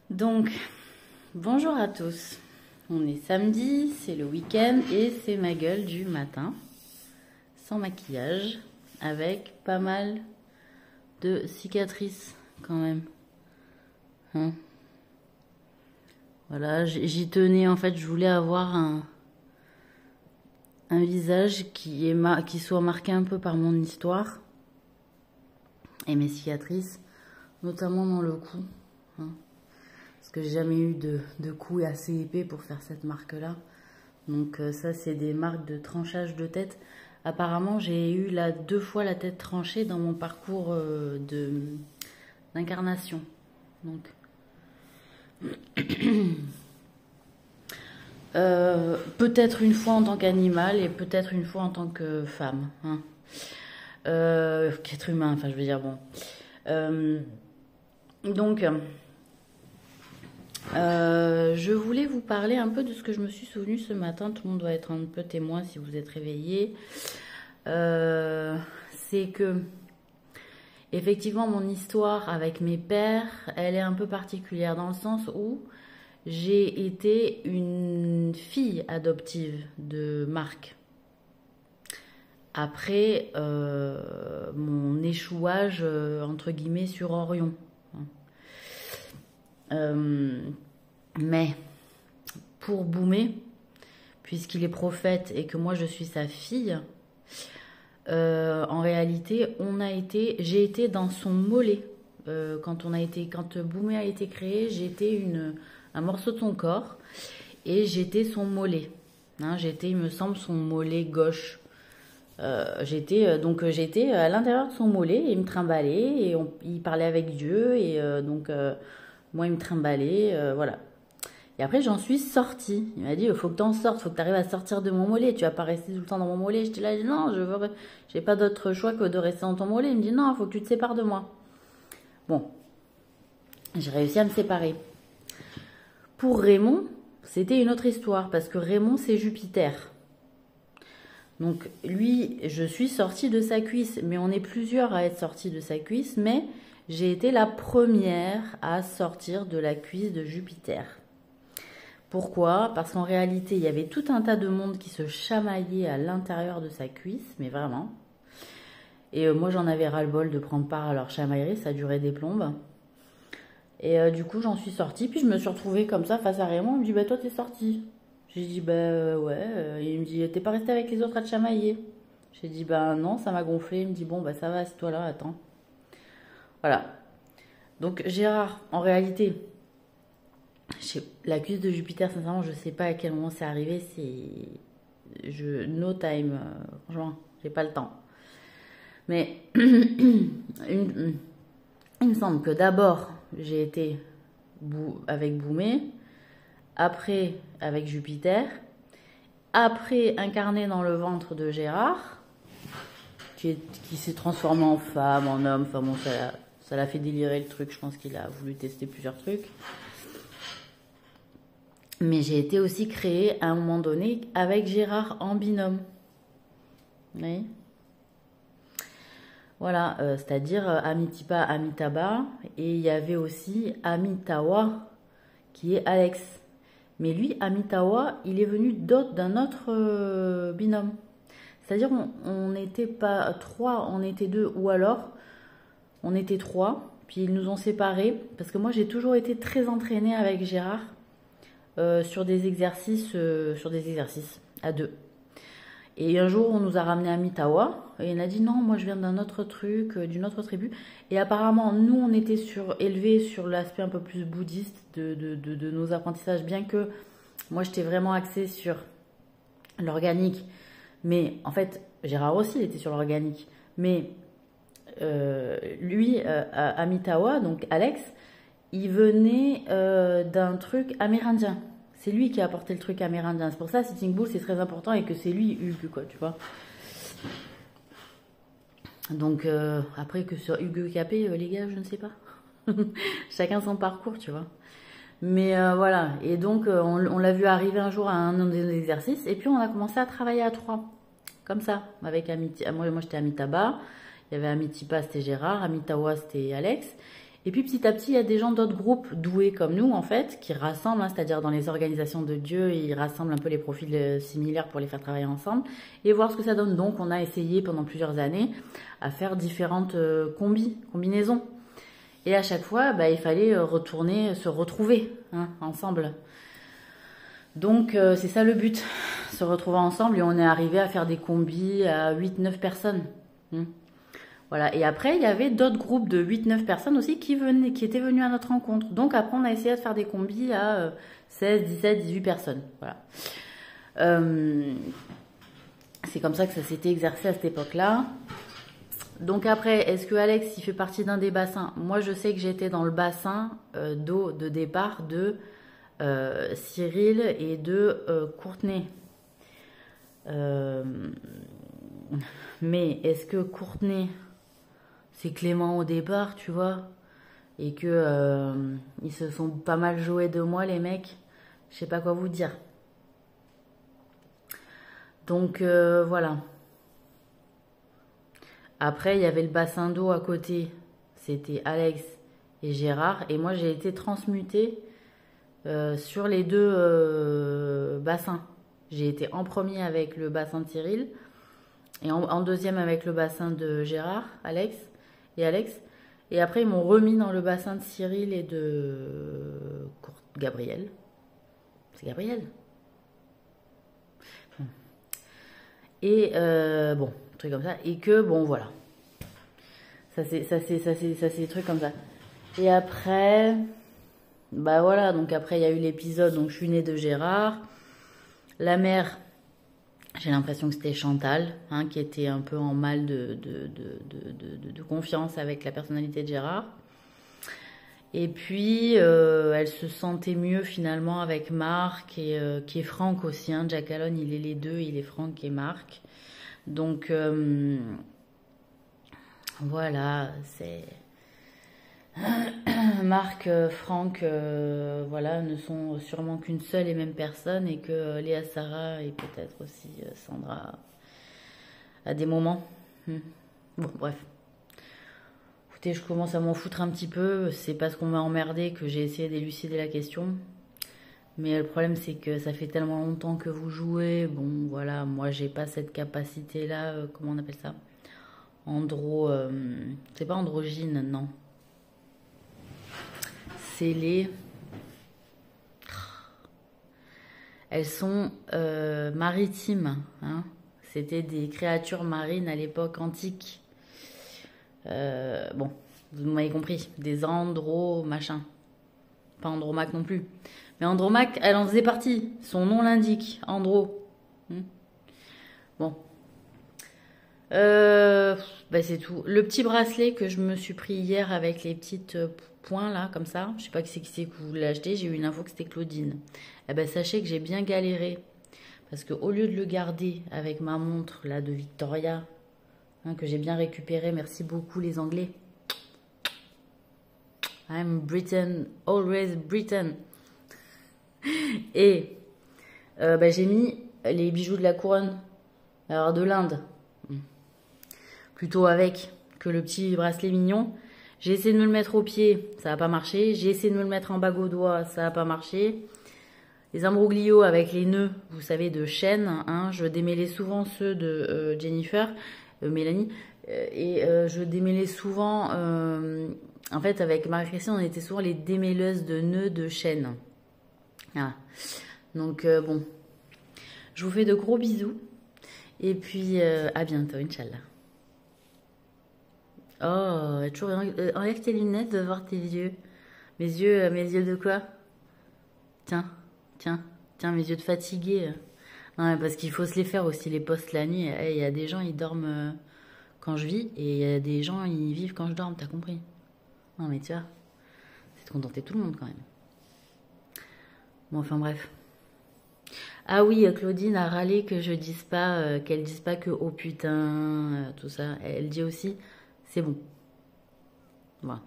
Donc, bonjour à tous. On est samedi, c'est le week-end et c'est ma gueule du matin, sans maquillage, avec pas mal de cicatrices quand même. Hein? Voilà, j'y tenais en fait, je voulais avoir un visage qui soit marqué un peu par mon histoire et mes cicatrices, notamment dans le cou. Hein? Parce que j'ai jamais eu de coups assez épais pour faire cette marque-là. Donc ça, c'est des marques de tranchage de tête. Apparemment, j'ai eu 2 fois la tête tranchée dans mon parcours d'incarnation. Donc, peut-être une fois en tant qu'animal et peut-être une fois en tant que femme. Hein. Qu'être humain, enfin je veux dire, bon. Donc... je voulais vous parler un peu de ce que je me suis souvenu ce matin. Tout le monde doit être un peu témoin si vous êtes réveillés. C'est que, effectivement, mon histoire avec mes pères, elle est un peu particulière dans le sens où j'ai été une fille adoptive de Marc. Après mon échouage, entre guillemets, sur Orion. Mais pour Boumé, puisqu'il est prophète et que moi je suis sa fille, en réalité, j'ai été dans son mollet. Quand Boumé a été créé, j'étais un morceau de son corps et j'étais son mollet. Hein, j'étais, il me semble, son mollet gauche. J'étais à l'intérieur de son mollet et il me trimballait et il parlait avec Dieu et moi, il me trimballait, voilà. Et après, j'en suis sortie. Il m'a dit, il faut que t'en sortes, il faut que tu arrives à sortir de mon mollet. Tu vas pas rester tout le temps dans mon mollet. J'étais là, non, j'ai pas d'autre choix que de rester dans ton mollet. Il me dit, non, il faut que tu te sépares de moi. Bon, j'ai réussi à me séparer. Pour Raymond, c'était une autre histoire, parce que Raymond, c'est Jupiter. Donc, lui, je suis sortie de sa cuisse, mais on est plusieurs à être sortis de sa cuisse, mais... j'ai été la première à sortir de la cuisse de Jupiter. Pourquoi? Parce qu'en réalité, il y avait tout un tas de monde qui se chamaillait à l'intérieur de sa cuisse, mais vraiment. Et moi, j'en avais ras-le-bol de prendre part à leur chamaillerie, ça durait des plombes. Et du coup, j'en suis sortie, puis je me suis retrouvée comme ça face à Raymond. Il me dit, bah toi, t'es sortie. J'ai dit, bah ouais. Et il me dit, t'es pas restée avec les autres à te chamailler? J'ai dit, bah non, ça m'a gonflé. Il me dit, bon, bah ça va, assieds-toi là, attends. Voilà. Donc Gérard, en réalité, la cuisse de Jupiter, sincèrement, je sais pas à quel moment c'est arrivé. No time. Franchement, j'ai pas le temps. Mais il me semble que d'abord, j'ai été avec Boumé, après avec Jupiter, après incarné dans le ventre de Gérard, qui s'est transformé en femme, en homme, enfin bon, ça l'a fait délirer le truc, je pense qu'il a voulu tester plusieurs trucs. Mais j'ai été aussi créée à un moment donné avec Gérard en binôme. Oui. Voilà, c'est-à-dire Amitypa, Amitabha, et il y avait aussi Amitawa, qui est Alex. Mais lui, Amitawa, il est venu d'un autre binôme. C'est-à-dire on n'était pas 3, on était 2, ou alors... on était 3, puis ils nous ont séparés, parce que moi j'ai toujours été très entraînée avec Gérard sur des exercices à 2. Et un jour on nous a ramené à Mitawa, et il a dit non, moi je viens d'un autre truc, d'une autre tribu. Et apparemment nous on était élevés sur l'aspect un peu plus bouddhiste de nos apprentissages, bien que moi j'étais vraiment axée sur l'organique. Mais en fait Gérard aussi il était sur l'organique, mais... lui, Amitawa, donc Alex, il venait d'un truc amérindien. C'est lui qui a apporté le truc amérindien. C'est pour ça, Sitting Bull, c'est très important et que c'est lui, Hugues, quoi, tu vois. Donc, après que sur Hugues Capet, les gars, je ne sais pas. Chacun son parcours, tu vois. Mais voilà. Et donc, on l'a vu arriver un jour à un des exercices. Et puis, on a commencé à travailler à 3. Comme ça. Avec moi j'étais Amitabha. Il y avait Amitypa, c'était Gérard. Amitawa, c'était Alex. Et puis petit à petit, il y a des gens d'autres groupes doués comme nous, en fait, qui rassemblent, hein, c'est-à-dire dans les organisations de Dieu, ils rassemblent un peu les profils similaires pour les faire travailler ensemble et voir ce que ça donne. Donc, on a essayé pendant plusieurs années à faire différentes combinaisons. Et à chaque fois, bah, il fallait retourner, se retrouver hein, ensemble. Donc, c'est ça le but, se retrouver ensemble. Et on est arrivé à faire des combis à 8-9 personnes. Voilà. Et après, il y avait d'autres groupes de 8-9 personnes aussi qui étaient venus à notre rencontre. Donc après, on a essayé de faire des combis à 16, 17, 18 personnes. Voilà. C'est comme ça que ça s'était exercé à cette époque-là. Donc après, est-ce que Alex, il fait partie d'un des bassins? Moi, je sais que j'étais dans le bassin d'eau de départ de Cyril et de Courtenay. Mais est-ce que Courtenay... c'est Clément au départ, tu vois, et que ils se sont pas mal joués de moi, les mecs. Je sais pas quoi vous dire. Donc voilà. Après, il y avait le bassin d'eau à côté. C'était Alex et Gérard. Et moi, j'ai été transmutée sur les deux bassins. J'ai été en premier avec le bassin de Cyril et en deuxième avec le bassin de Gérard, Alex. Et après, ils m'ont remis dans le bassin de Cyril et de Gabriel. C'est Gabriel. Et bon, truc comme ça. Et que, bon, voilà. Ça, c'est des trucs comme ça. Et après, bah voilà. Donc après, il y a eu l'épisode. Donc, je suis née de Gérard. La mère... j'ai l'impression que c'était Chantal, hein, qui était un peu en mal de confiance avec la personnalité de Gérard. Et puis, elle se sentait mieux finalement avec Marc, et qui est Franck aussi. Hein. Jack Allen, il est les deux, il est Franck et Marc. Donc, voilà, c'est... Marc, Franck, voilà, ne sont sûrement qu'une seule et même personne, et que Léa, Sarah et peut-être aussi Sandra à des moments. Bon, bref. Écoutez, je commence à m'en foutre un petit peu. C'est parce qu'on m'a emmerdé que j'ai essayé d'élucider la question. Mais le problème, c'est que ça fait tellement longtemps que vous jouez. Bon, voilà, moi, j'ai pas cette capacité-là. Comment on appelle ça? C'est pas androgyne, non. C'est les... elles sont maritimes. Hein. C'était des créatures marines à l'époque antique. Bon, vous m'avez compris. Des machin. Pas Andromaque non plus. Mais Andromaque, elle en faisait partie. Son nom l'indique. Andro. Bon. Bah c'est tout. Le petit bracelet que je me suis pris hier avec les petites points là, comme ça. Je sais pas qui c'est que vous l'avez acheté. J'ai eu une info que c'était Claudine. Eh ben sachez que j'ai bien galéré. Parce que au lieu de le garder avec ma montre là de Victoria, hein, que j'ai bien récupéré, merci beaucoup les Anglais. I'm Britain, always Britain. Et bah, j'ai mis les bijoux de la couronne, alors de l'Inde. Plutôt avec que le petit bracelet mignon. J'ai essayé de me le mettre au pied, ça n'a pas marché. J'ai essayé de me le mettre en bague au doigt, ça n'a pas marché. Les imbroglios avec les nœuds, vous savez, de chaîne, hein, je démêlais souvent ceux de Jennifer, Mélanie, et je démêlais souvent, en fait, avec Marie-Christine, on était souvent les démêleuses de nœuds de chaîne. Voilà. Donc, bon, je vous fais de gros bisous, et puis à bientôt, Inch'Allah. Oh, toujours enlève tes lunettes de voir tes yeux. Mes yeux de quoi? Tiens, mes yeux de fatigué. Non, mais parce qu'il faut se les faire aussi, les postes la nuit. Il y a des gens, ils dorment quand je vis, et il y a des gens, ils vivent quand je dorme, t'as compris? Non, mais tu vois, c'est de contenter tout le monde quand même. Bon, enfin bref. Ah oui, Claudine a râlé que je dise pas, qu'elle dise pas que oh putain, tout ça. Elle dit aussi, c'est bon. Voilà.